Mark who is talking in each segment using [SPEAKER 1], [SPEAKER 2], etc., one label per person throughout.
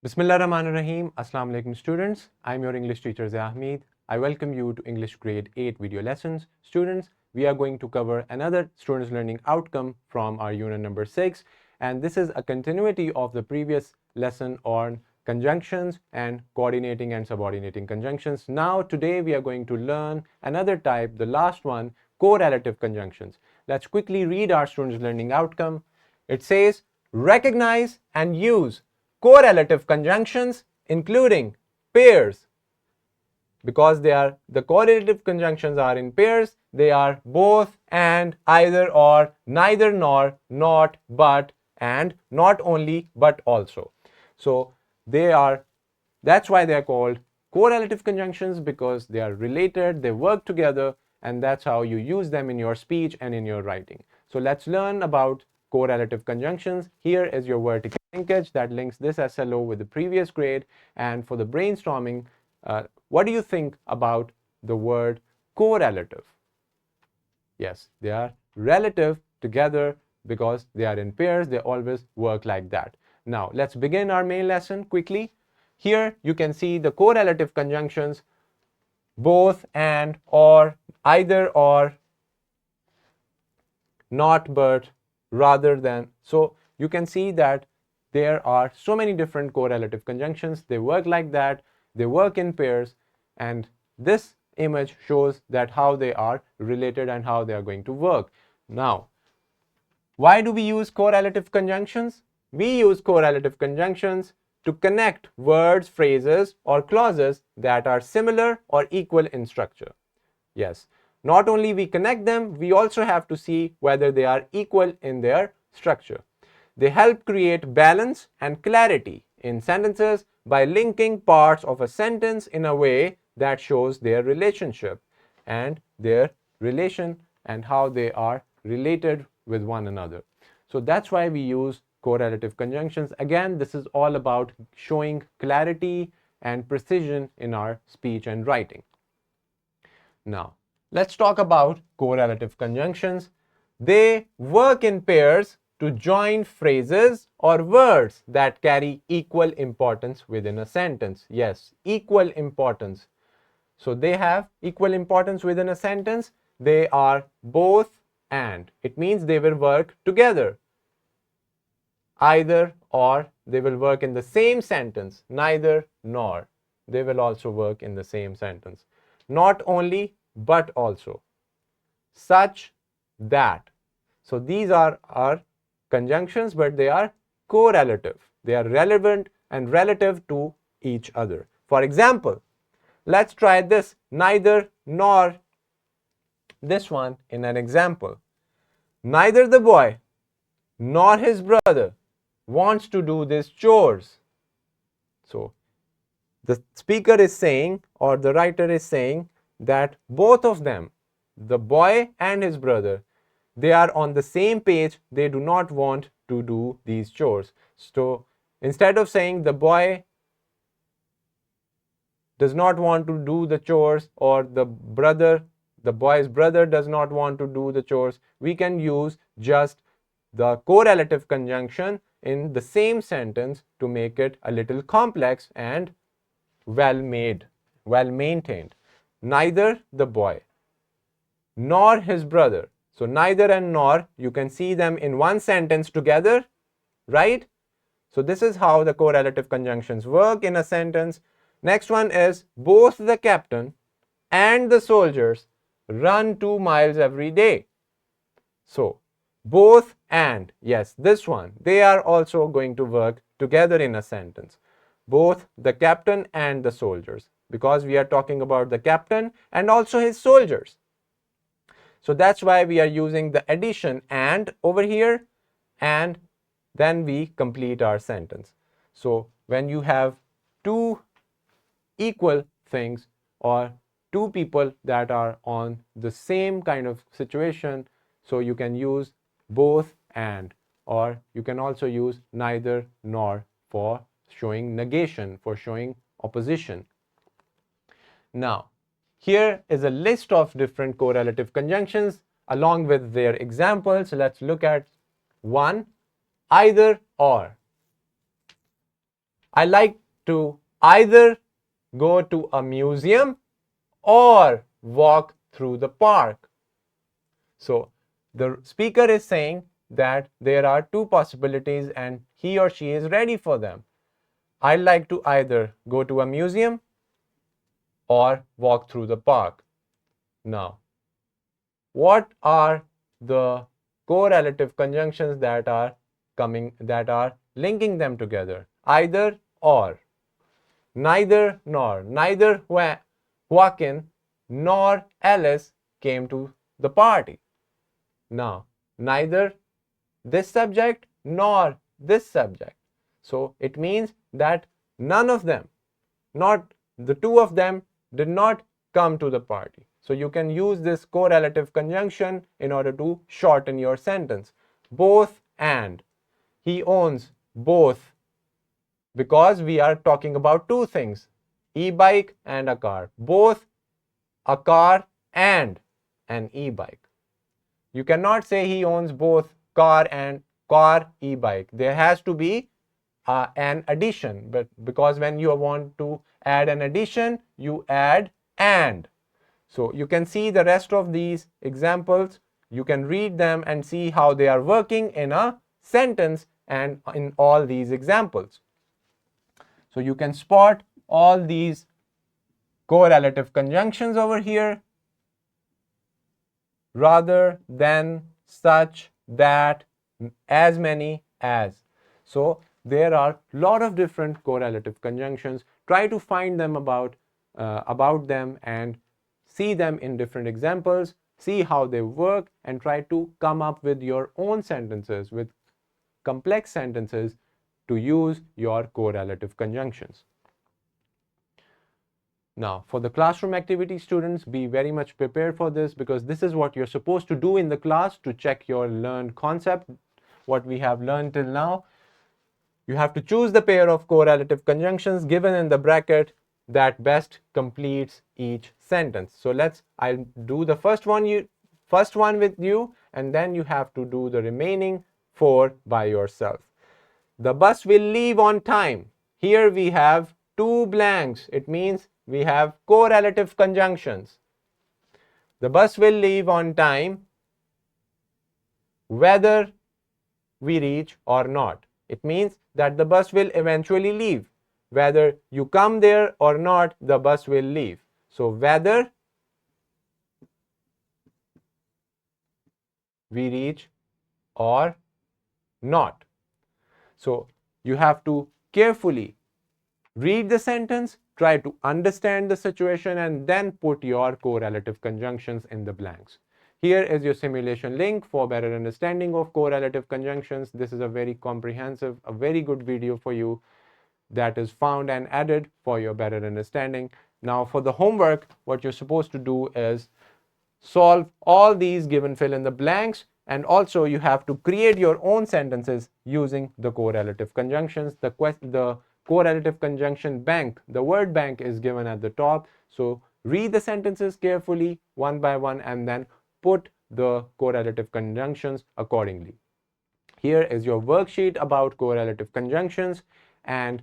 [SPEAKER 1] Bismillahirrahmanirrahim. Assalamu alaikum students. I'm your English teacher Zahmeed. I welcome you to English grade 8 video lessons. Students, we are going to cover another students learning outcome from our unit number 6, and this is a continuity of the previous lesson on conjunctions and coordinating and subordinating conjunctions. Now today we are going to learn another type, the last one, correlative conjunctions. Let's quickly read our students learning outcome. It says recognize and use correlative conjunctions including pairs. Because the correlative conjunctions are in pairs, they are both, and, either, or, neither, nor, not, but, and, not only, but also. So that's why they are called correlative conjunctions, because they are related, they work together, and that's how you use them in your speech and in your writing. So let's learn about correlative conjunctions. Here is your vertical linkage that links this SLO with the previous grade. And for the brainstorming, what do you think about the word correlative? Yes, they are relative together because they are in pairs. They always work like that. Now let's begin our main lesson quickly. Here you can see the correlative conjunctions: both, and, or, either, or, not, but, rather than. So you can see that there are so many different correlative conjunctions. They work like that. They work in pairs, and this image shows that how they are related and how they are going to work. Now, why do we use correlative conjunctions? We use correlative conjunctions to connect words, phrases, or clauses that are similar or equal in structure. Yes, not only we connect them, we also have to see whether they are equal in their structure. They help create balance and clarity in sentences by linking parts of a sentence in a way that shows their relationship and their relation and how they are related with one another. So that's why we use correlative conjunctions. Again, this is all about showing clarity and precision in our speech and writing. Now, let's talk about correlative conjunctions. They work in pairs to join phrases or words that carry equal importance within a sentence. Yes, equal importance. So they have equal importance within a sentence. They are both, and. It means they will work together. Either, or, they will work in the same sentence. Neither, nor, they will also work in the same sentence. Not only, but also. Such that. So these are our conjunctions, but they are correlative. They are relevant and relative to each other. For example, let's try this neither nor, this one in an example. Neither the boy nor his brother wants to do these chores. So the speaker is saying, or the writer is saying, that both of them, the boy and his brother, they are on the same page. They do not want to do these chores. So instead of saying the boy does not want to do the chores, or the boy's brother does not want to do the chores, we can use just the correlative conjunction in the same sentence to make it a little complex and well made, well maintained. Neither the boy nor his brother. So neither and nor, you can see them in one sentence together, right? So this is how the correlative conjunctions work in a sentence. Next one is both the captain and the soldiers run 2 miles every day. So both and, yes, this one, they are also going to work together in a sentence. Both the captain and the soldiers, because we are talking about the captain and also his soldiers. So that's why we are using the addition and over here, and then we complete our sentence. So when you have two equal things, or two people that are on the same kind of situation, so you can use both and, or you can also use neither nor for showing negation, for showing opposition. Now, here is a list of different correlative conjunctions along with their examples. Let's look at one, either or. I like to either go to a museum or walk through the park. So the speaker is saying that there are two possibilities and he or she is ready for them. I like to either go to a museum or walk through the park. Now, what are the correlative conjunctions that are linking them together? Either or. Neither nor. Neither Joaquin nor Alice came to the party. Now, neither this subject nor this subject. So it means that none of them, not the two of them, did not come to the party. So you can use this correlative conjunction in order to shorten your sentence. Both and. He owns both, because we are talking about two things, e-bike and a car. Both a car and an e-bike. You cannot say he owns both car and e-bike. There has to be an addition, but because when you want to add an addition, you add and. So you can see the rest of these examples. You can read them and see how they are working in a sentence and in all these examples. So you can spot all these correlative conjunctions over here. Rather than, such, that, as many as. So there are a lot of different correlative conjunctions. Try to find them about them and see them in different examples, see how they work, and try to come up with your own sentences, with complex sentences, to use your correlative conjunctions. Now, for the classroom activity, students, be very much prepared for this, because this is what you're supposed to do in the class to check your learned concept, what we have learned till now. You have to choose the pair of correlative conjunctions given in the bracket that best completes each sentence. So I'll do the first one with you, and then you have to do the remaining 4 by yourself. The bus will leave on time. Here we have 2 blanks. It means we have correlative conjunctions. The bus will leave on time whether we reach or not. It means that the bus will eventually leave. Whether you come there or not, the bus will leave. So whether we reach or not. So you have to carefully read the sentence, try to understand the situation, and then put your correlative conjunctions in the blanks. Here is your simulation link for better understanding of correlative conjunctions. This is a very comprehensive, a very good video for you that is found and added for your better understanding. Now for the homework, what you're supposed to do is solve all these given fill in the blanks, and also you have to create your own sentences using the correlative conjunctions. The correlative conjunction bank, the word bank, is given at the top. So read the sentences carefully one by one and then put the correlative conjunctions accordingly. Here is your worksheet about correlative conjunctions, and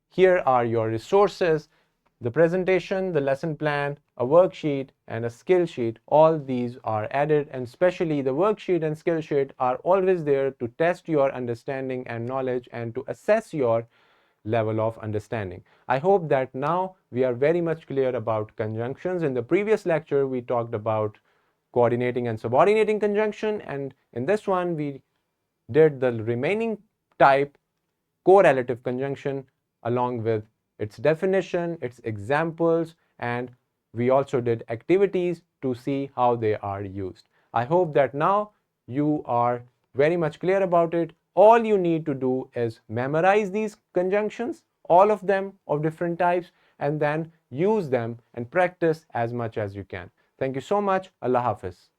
[SPEAKER 1] here are your resources, the presentation, the lesson plan, a worksheet, and a skill sheet. All these are added, and especially the worksheet and skill sheet are always there to test your understanding and knowledge and to assess your level of understanding. I hope that now we are very much clear about conjunctions. In the previous lecture, we talked about coordinating and subordinating conjunction, and in this one, we did the remaining type, correlative conjunction, along with its definition, its examples, and we also did activities to see how they are used. I hope that now you are very much clear about it. All you need to do is memorize these conjunctions, all of them of different types, and then use them and practice as much as you can. Thank you so much. Allah Hafiz.